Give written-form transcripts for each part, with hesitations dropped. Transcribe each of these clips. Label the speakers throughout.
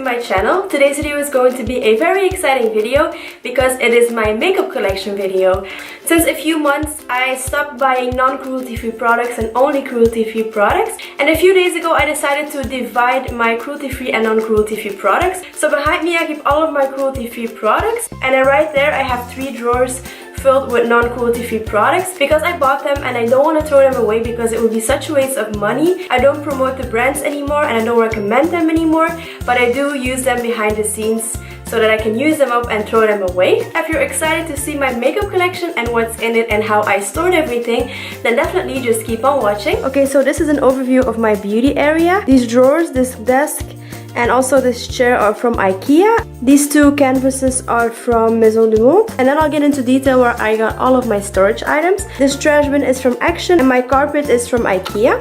Speaker 1: to my channel. Today's video is going to be a very exciting video because it is my makeup collection video. Since a few months I stopped buying non-cruelty-free products and only cruelty-free products, and a few days ago I decided to divide my cruelty-free and non-cruelty-free products. So behind me I keep all of my cruelty-free products, and then right there I have 3 drawers filled with non-cruelty-free products because I bought them and I don't want to throw them away because it would be such a waste of money. I don't promote the brands anymore and I don't recommend them anymore, but I do use them behind the scenes so that I can use them up and throw them away. If you're excited to see my makeup collection and what's in it and how I stored everything, then definitely just keep on watching. Okay, so this is an overview of my beauty area. These drawers, this desk, and also this chair are from Ikea. These 2 canvases are from Maison du Monde. And then I'll get into detail where I got all of my storage items. This trash bin is from Action and my carpet is from Ikea.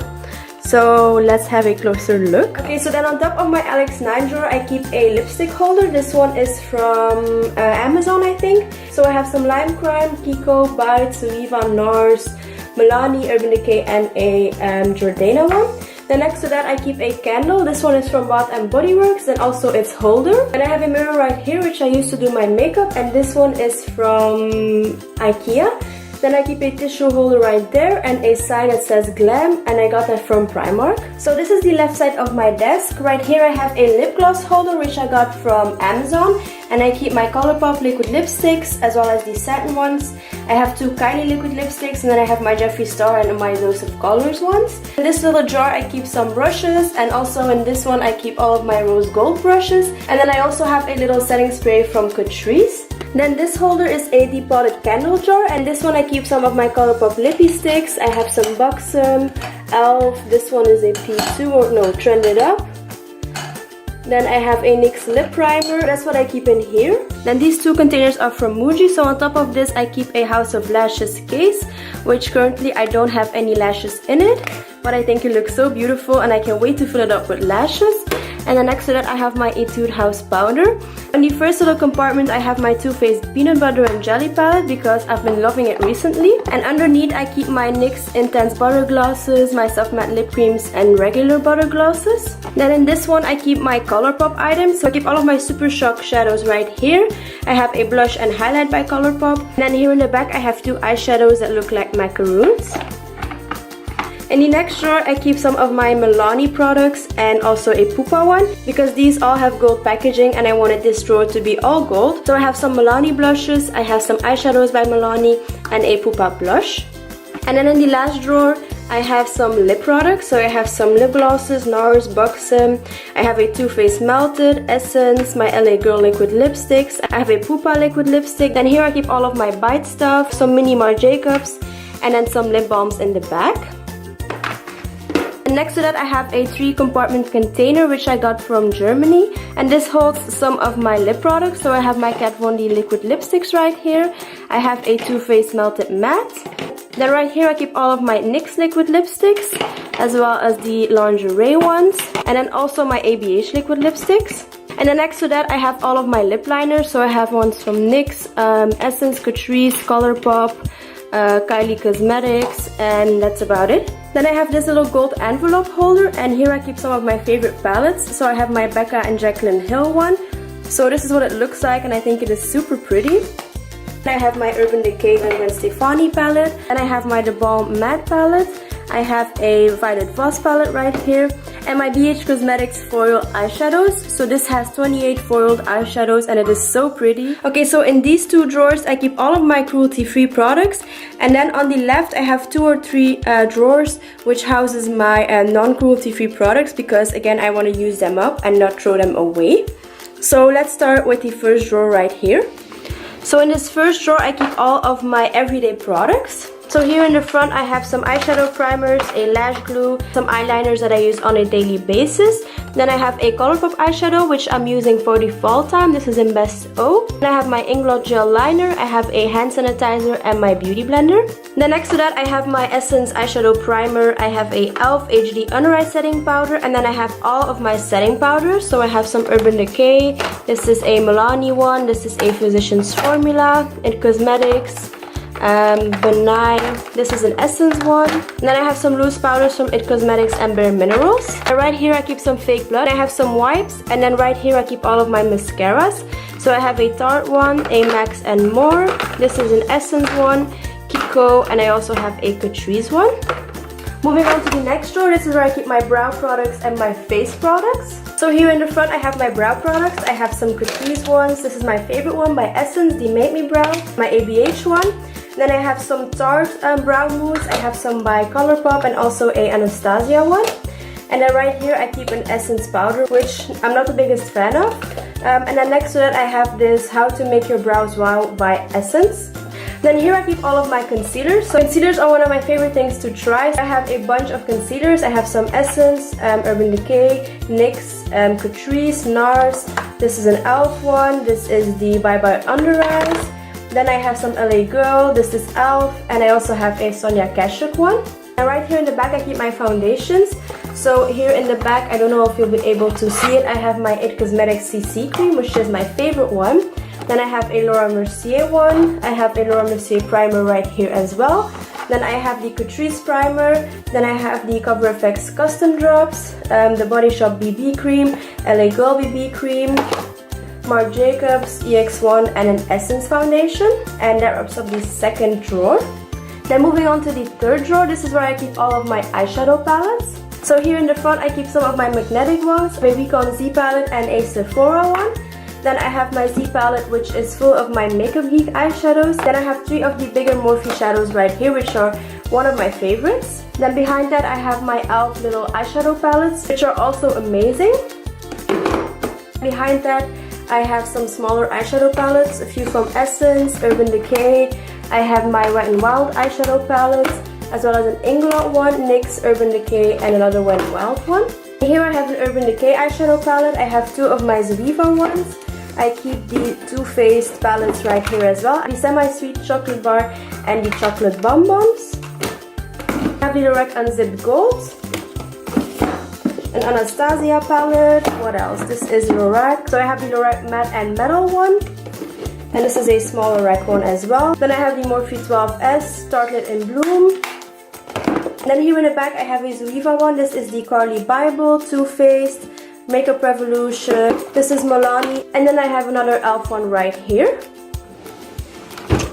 Speaker 1: So let's have a closer look. Okay, so then on top of my Alex9 drawer I keep a lipstick holder. This one is from Amazon, I think. So I have some Lime Crime, Kiko, Bites, Viva, NARS, Milani, Urban Decay, and a Jordana one. Then next to that I keep a candle. This one is from Bath & Body Works, and also its holder. And I have a mirror right here which I use to do my makeup, and this one is from Ikea. Then I keep a tissue holder right there and a sign that says Glam, and I got that from Primark. So this is the left side of my desk. Right here I have a lip gloss holder which I got from Amazon, and I keep my Colourpop liquid lipsticks as well as the satin ones. I have 2 Kylie liquid lipsticks, and then I have my Jeffree Star and my Dose of Colors ones. In this little jar I keep some brushes, and also in this one I keep all of my rose gold brushes. And then I also have a little setting spray from Catrice. Then this holder is a depotted candle jar, and this one I keep some of my Colourpop lippy sticks. I have some Buxom, e.l.f. This one is a P2 or no, Trended Up. Then I have a NYX lip primer. That's what I keep in here. Then these 2 containers are from Muji. So on top of this I keep a House of Lashes case, which currently I don't have any lashes in it, but I think it looks so beautiful and I can't wait to fill it up with lashes. And then next to that I have my Etude House powder. In the first little compartment I have my Too Faced Peanut Butter and Jelly palette because I've been loving it recently. And underneath I keep my NYX Intense Butter Glosses, my Soft Matte Lip Creams, and regular butter glosses. Then in this one I keep my Colourpop items. So I keep all of my Super Shock shadows right here. I have a blush and highlight by Colourpop. And then here in the back I have 2 eyeshadows that look like macaroons. In the next drawer I keep some of my Milani products and also a Pupa one because these all have gold packaging and I wanted this drawer to be all gold. So I have some Milani blushes, I have some eyeshadows by Milani, and a Pupa blush. And then in the last drawer I have some lip products. So I have some lip glosses, NARS, Buxom. I have a Too Faced Melted, Essence, my LA Girl liquid lipsticks. I have a Pupa liquid lipstick. Then here I keep all of my Bite stuff, some mini Marc Jacobs, and then some lip balms in the back. And next to that I have a 3 compartment container which I got from Germany, and this holds some of my lip products. So I have my Kat Von D liquid lipsticks right here. I have a Too Faced Melted Matte. Then right here I keep all of my NYX liquid lipsticks as well as the lingerie ones, and then also my ABH liquid lipsticks. And then next to that I have all of my lip liners. So I have ones from NYX, Essence, Catrice, Colourpop, Kylie Cosmetics, and that's about it. Then I have this little gold envelope holder, and here I keep some of my favorite palettes. So I have my Becca and Jaclyn Hill one. So this is what it looks like, and I think it is super pretty. I have my Urban Decay and Gwen Stefani palette, and I have my The Balm matte palette. I have a Violet Voss palette right here, and my BH Cosmetics foil eyeshadows. So this has 28 foiled eyeshadows and it is so pretty. Okay, so in these 2 drawers I keep all of my cruelty-free products, and then on the left I have 2 or 3 drawers which houses my non-cruelty-free products because again I want to use them up and not throw them away. So let's start with the first drawer right here. So in this first drawer I keep all of my everyday products. So here in the front I have some eyeshadow primers, a lash glue, some eyeliners that I use on a daily basis. Then I have a Colourpop eyeshadow which I'm using for the fall time. This is in Best O. Then I have my Inglot gel liner, I have a hand sanitizer, and my beauty blender. Then next to that I have my Essence eyeshadow primer, I have a e.l.f. HD Under Eye setting powder, and then I have all of my setting powders. So I have some Urban Decay, this is a Milani one, this is a Physicians Formula, It Cosmetics, Benign. This is an Essence one. And then I have some loose powders from It Cosmetics and Bare Minerals. And right here I keep some fake blood. I have some wipes. And then right here I keep all of my mascaras. So I have a Tarte one, a Max and More. This is an Essence one, Kiko, and I also have a Catrice one. Moving on to the next drawer, this is where I keep my brow products and my face products. So here in the front I have my brow products. I have some Catrice ones. This is my favorite one by Essence, the Make Me Brow. My ABH one. Then I have some Tarte brow mousse. I have some by Colourpop and also a Anastasia one. And then right here I keep an Essence powder, which I'm not the biggest fan of. And then next to that I have this How to Make Your Brows Wow by Essence. Then here I keep all of my concealers. So concealers are one of my favorite things to try. I have a bunch of concealers. I have some Essence, Urban Decay, NYX, Catrice, NARS. This is an e.l.f. one. This is the Bye Bye Under Eyes. Then I have some LA Girl. This is e.l.f. And I also have a Sonia Kashuk one. And right here in the back I keep my foundations. So here in the back, I don't know if you'll be able to see it, I have my It Cosmetics CC cream, which is my favorite one. Then I have a Laura Mercier one. I have a Laura Mercier primer right here as well. Then I have the Catrice primer. Then I have the Cover FX Custom Drops, the Body Shop BB cream, LA Girl BB cream, Marc Jacobs EX1 and an Essence foundation. And that wraps up the second drawer. Then moving on to the third drawer, this is where I keep all of my eyeshadow palettes. So here in the front I keep some of my magnetic ones, a Recon Z palette and a Sephora one. Then I have my Z palette, which is full of my Makeup Geek eyeshadows. Then I have 3 of the bigger Morphe shadows right here, which are one of my favorites. Then behind that I have my e.l.f. little eyeshadow palettes, which are also amazing. Behind that I have some smaller eyeshadow palettes, a few from Essence, Urban Decay. I have my Wet n Wild eyeshadow palettes, as well as an Inglot one, NYX, Urban Decay, and another Wet n Wild one. Here I have an Urban Decay eyeshadow palette. I have 2 of my Zoeva ones. I keep the Too Faced palettes right here as well. The Semi-Sweet Chocolate Bar and the Chocolate Bonbons. I have the Lorac Unzipped Gold. An Anastasia palette. What else? This is Lorac. So I have the Lorac Matte and Metal one. And this is a small Lorac one as well. Then I have the Morphe 12S Tartlet in Bloom. Then here in the back I have a Zoeva one. This is the Carly Bible, Too Faced, Makeup Revolution. This is Milani. And then I have another e.l.f. one right here.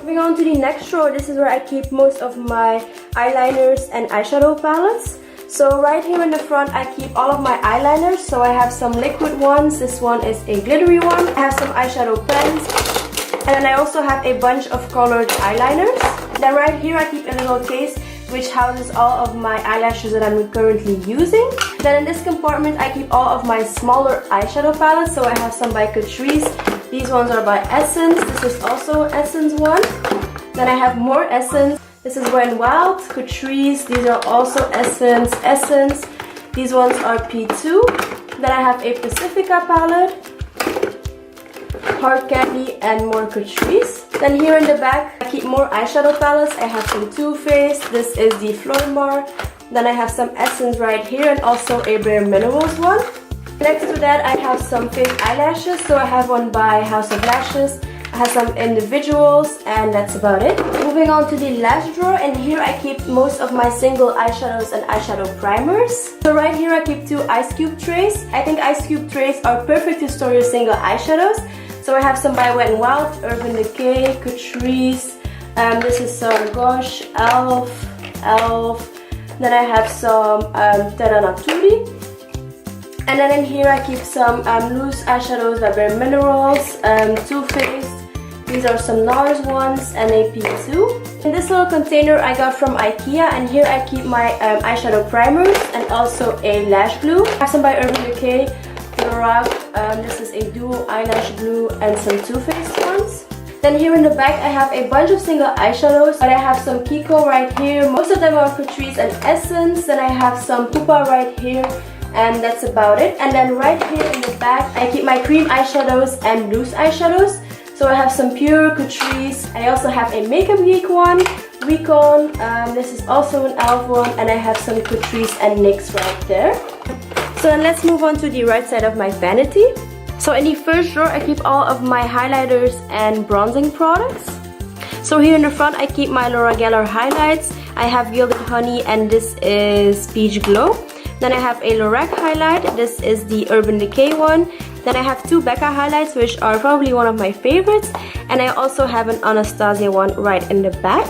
Speaker 1: Moving on to the next drawer, this is where I keep most of my eyeliners and eyeshadow palettes. So right here in the front I keep all of my eyeliners. So I have some liquid ones. This one is a glittery one. I have some eyeshadow pens. And then I also have a bunch of colored eyeliners. Then right here I keep a little case which houses all of my eyelashes that I'm currently using. Then in this compartment I keep all of my smaller eyeshadow palettes. So I have some by Catrice. These ones are by Essence. This is also Essence one. Then I have more Essence. This is Wet n Wild, Catrice. These are also Essence. These ones are P2. Then I have a Pacifica palette, Hard Candy, and more Catrice. Then here in the back I keep more eyeshadow palettes. I have some Too Faced. This is the Flormar. Then I have some Essence right here and also a Bare Minerals one. Next to that I have some fake eyelashes. So I have one by House of Lashes. I have some individuals and that's about it. Moving on to the last drawer, and here I keep most of my single eyeshadows and eyeshadow primers. So right here I keep 2 ice cube trays. I think ice cube trays are perfect to store your single eyeshadows. So I have some by Wet n Wild, Urban Decay, Catrice. This is some Gosh, e.l.f. Then I have some Terra Naturi. And then in here I keep some loose eyeshadows by Bare Minerals, Too Faced. These are some NARS ones and a P2. In this little container I got from Ikea, and here I keep my eyeshadow primers and also a lash glue. I have some by Urban Decay, Lorac. This is a dual eyelash glue and some Too Faced ones. Then here in the back I have a bunch of single eyeshadows, but I have some Kiko right here. Most of them are Catrice and Essence. Then I have some Pupa right here. And that's about it. And then right here in the back I keep my cream eyeshadows and loose eyeshadows. So I have some pure Catrice. I also have a Makeup Geek one, Recon. This is also an e.l.f. one, and I have some Catrice and NYX right there. So then let's move on to the right side of my vanity. So in the first drawer I keep all of my highlighters and bronzing products. So here in the front I keep my Laura Geller highlights. I have Gilded Honey and this is Peach Glow. Then I have a Lorac highlight. This is the Urban Decay one. Then I have two Becca highlights, which are probably one of my favorites. And I also have an Anastasia one right in the back.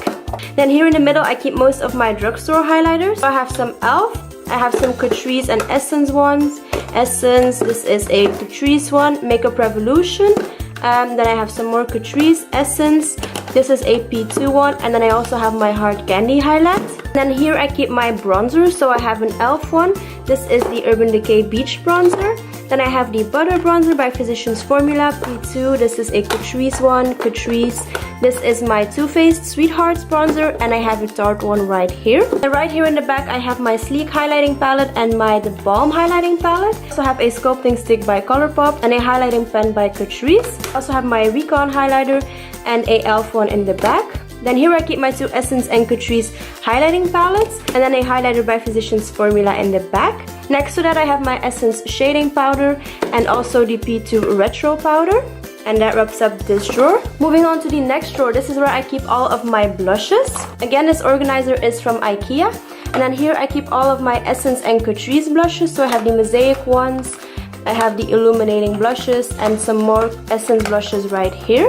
Speaker 1: Then here in the middle I keep most of my drugstore highlighters. So I have some e.l.f. I have some Catrice and Essence ones. Essence, this is a Catrice one. Makeup Revolution. Then I have some more Catrice, Essence. This is a P2 one. And then I also have my Hard Candy highlights. Then here I keep my bronzers. So I have an e.l.f. one. This is the Urban Decay Beach Bronzer. Then I have the Butter Bronzer by Physicians Formula P2. This is a Catrice one. Catrice. This is my Too Faced Sweethearts Bronzer. And I have a Tarte one right here. And right here in the back I have my Sleek Highlighting Palette and my The Balm Highlighting Palette. I also have a Sculpting Stick by Colourpop and a Highlighting Pen by Catrice. I also have my Recon Highlighter and a e.l.f. one in the back. Then here I keep my two Essence and Catrice highlighting palettes and then a highlighter by Physicians Formula in the back. Next to that I have my Essence shading powder and also the P2 retro powder. And that wraps up this drawer. Moving on to the next drawer, this is where I keep all of my blushes. Again, this organizer is from Ikea. And then here I keep all of my Essence and Catrice blushes. So I have the Mosaic ones, I have the illuminating blushes and some more Essence blushes right here.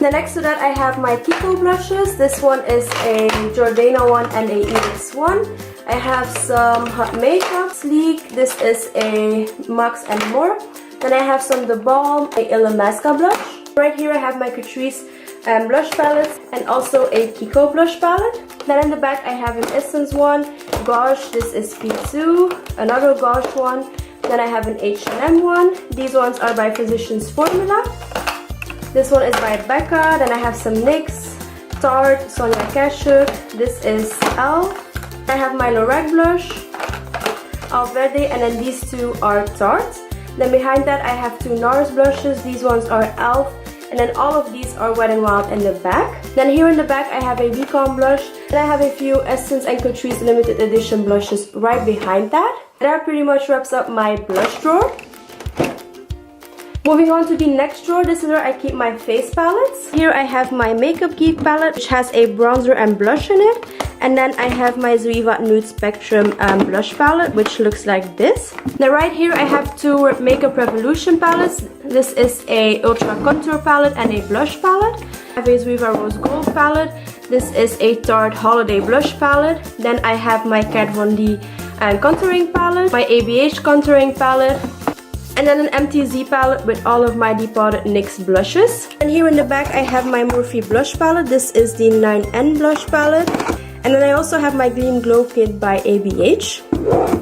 Speaker 1: Then next to that I have my Kiko blushes. This one is a Jordana one and a Edith one. I have some Hot Makeup, Sleek. This is a Max and More. Then I have some The Balm, a Illamasqua blush. Right here I have my Catrice blush palette and also a Kiko blush palette. Then in the back I have an Essence one, Gouache. This is P2, another Gouache one. Then I have an H&M one. These ones are by Physicians Formula. This one is by Becca. Then I have some NYX, Tarte, Sonia Kashuk. This is e.l.f. I have my Lorac blush, Alverde, and then these two are Tarte. Then behind that I have two NARS blushes. These ones are e.l.f. and then all of these are Wet n Wild in the back. Then here in the back I have a Recon blush and I have a few Essence and Catrice limited edition blushes right behind that. That pretty much wraps up my blush drawer. Moving on to the next drawer, this is where I keep my face palettes. Here I have my Makeup Geek palette, which has a bronzer and blush in it. And then I have my Zoeva Nude Spectrum blush palette, which looks like this. Then right here I have two Makeup Revolution palettes. This is a Ultra Contour palette and a blush palette. I have a Zoeva Rose Gold palette. This is a Tarte Holiday blush palette. Then I have my Kat Von D contouring palette, my ABH contouring palette. And then an MTZ palette with all of my depotted NYX blushes. And here in the back I have my Morphe blush palette. This is the 9N blush palette. And then I also have my Gleam Glow Kit by ABH.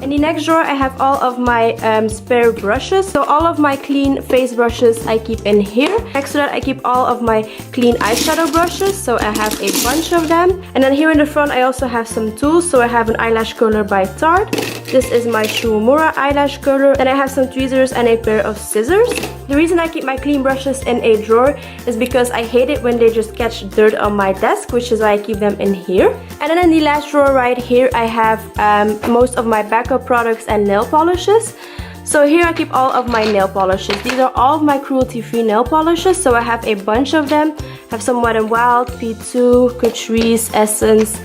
Speaker 1: In the next drawer I have all of my spare brushes. So all of my clean face brushes I keep in here. Next to that I keep all of my clean eyeshadow brushes. So I have a bunch of them. And then here in the front I also have some tools. So I have an eyelash curler by Tarte. This is my Shuumura eyelash curler. Then I have some tweezers and a pair of scissors. The reason I keep my clean brushes in a drawer is because I hate it when they just catch dirt on my desk, which is why I keep them in here. And then in the last drawer right here I have most of my backup products and nail polishes. So here I keep all of my nail polishes. These are all of my cruelty-free nail polishes. So I have a bunch of them. I have some Wet n Wild, P2, Catrice, Essence,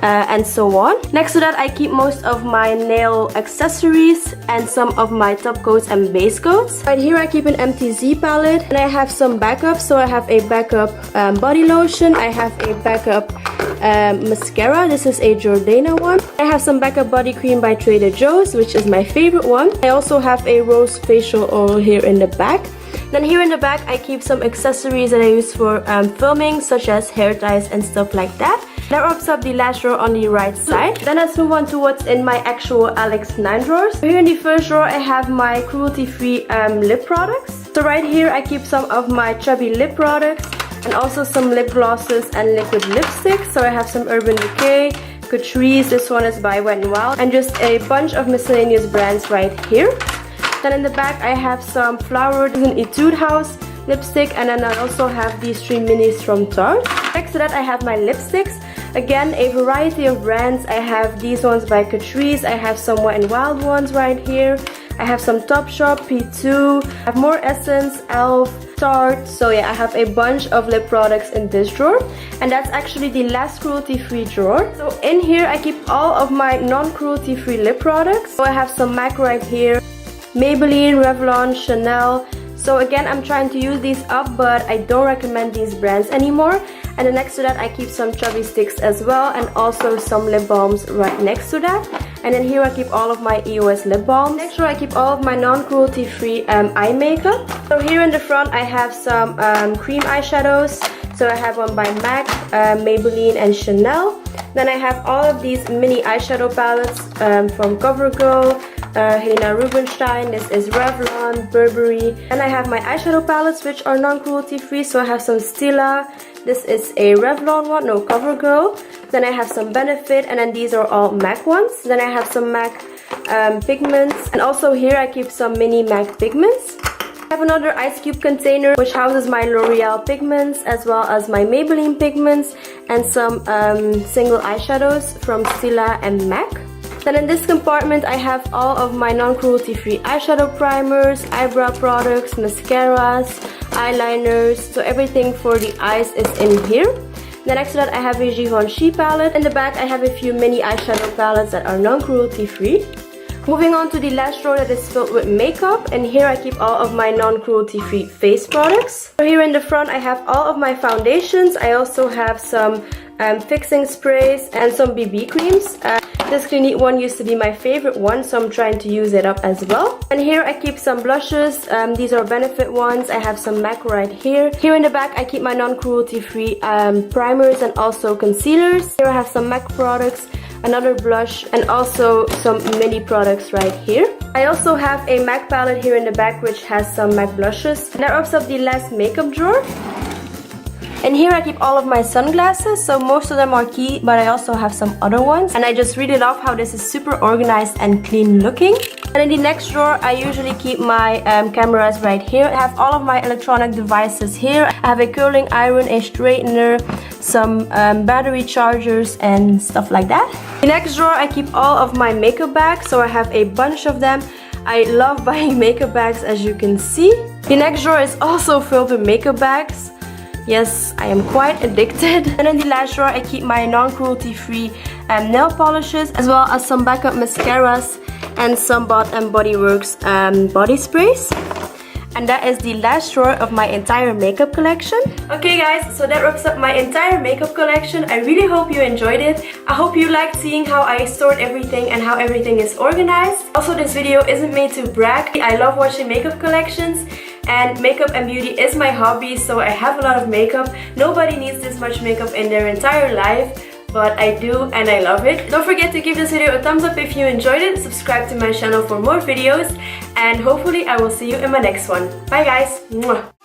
Speaker 1: and so on. Next to that I keep most of my nail accessories and some of my top coats and base coats. Right here I keep an MTZ palette and I have some backups. So I have a backup body lotion, I have a backup mascara. This is a Jordana one. I have some backup body cream by Trader Joe's, which is my favorite one. I also have a rose facial oil here in the back. Then here in the back I keep some accessories that I use for filming, such as hair ties and stuff like that. That wraps up the last drawer on the right side. Then let's move on to what's in my actual Alex 9 drawers. Here in the first drawer I have my cruelty-free lip products. So right here I keep some of my chubby lip products and also some lip glosses and liquid lipsticks. So I have some Urban Decay, Catrice, this one is by Wet n Wild, and just a bunch of miscellaneous brands right here. Then in the back I have some Flower, this is an Etude House lipstick, and then I also have these 3 minis from Tarte. Next to that I have my lipsticks. Again, a variety of brands. I have these ones by Catrice, I have some Wet n Wild ones right here, I have some Topshop, P2, I have more Essence, e.l.f., Tarte. So yeah, I have a bunch of lip products in this drawer, and that's actually the last cruelty-free drawer. So in here I keep all of my non-cruelty-free lip products. So I have some MAC right here, Maybelline, Revlon, Chanel. So again, I'm trying to use these up, but I don't recommend these brands anymore. And then next to that I keep some chubby sticks as well, and also some lip balms right next to that. And then here I keep all of my EOS lip balms. Next row I keep all of my non-cruelty-free eye makeup. So here in the front I have some cream eyeshadows. So I have one by MAC, Maybelline and Chanel. Then I have all of these mini eyeshadow palettes from CoverGirl, Helena Rubinstein. This is Revlon, Burberry. And I have my eyeshadow palettes which are non-cruelty-free. So I have some Stila. This is a Revlon one, no, CoverGirl. Then I have some Benefit, and then these are all MAC ones. Then I have some MAC pigments, and also here I keep some mini MAC pigments. I have another ice cube container which houses my L'Oreal pigments as well as my Maybelline pigments and some single eyeshadows from Stila and MAC. Then in this compartment I have all of my non-cruelty-free eyeshadow primers, eyebrow products, mascaras, eyeliners. So everything for the eyes is in here. Then next to that I have a Givenchy palette. In the back I have a few mini eyeshadow palettes that are non-cruelty-free. Moving on to the last drawer that is filled with makeup, and here I keep all of my non-cruelty-free face products. So here in the front I have all of my foundations. I also have some fixing sprays and some BB creams. This Clinique one used to be my favorite one, so I'm trying to use it up as well. And here I keep some blushes. These are Benefit ones. I have some MAC right here. Here in the back I keep my non-cruelty-free primers and also concealers. Here I have some MAC products, another blush, and also some mini products right here. I also have a MAC palette here in the back which has some MAC blushes. And that wraps up the last makeup drawer. And here I keep all of my sunglasses, so most of them are key, but I also have some other ones. And I just really love how this is super organized and clean looking. And in the next drawer, I usually keep my cameras right here. I have all of my electronic devices here. I have a curling iron, a straightener, some battery chargers and stuff like that. In the next drawer, I keep all of my makeup bags, so I have a bunch of them. I love buying makeup bags, as you can see. The next drawer is also filled with makeup bags. Yes, I am quite addicted. And in the last drawer I keep my non-cruelty-free nail polishes, as well as some backup mascaras and some Bath & Body Works body sprays. And that is the last drawer of my entire makeup collection. Okay guys, so that wraps up my entire makeup collection. I really hope you enjoyed it. I hope you liked seeing how I stored everything and how everything is organized. Also, this video isn't made to brag. I love watching makeup collections, and makeup and beauty is my hobby, so I have a lot of makeup. Nobody needs this much makeup in their entire life, but I do and I love it. Don't forget to give this video a thumbs up if you enjoyed it. Subscribe to my channel for more videos, and hopefully I will see you in my next one. Bye guys! Mwah.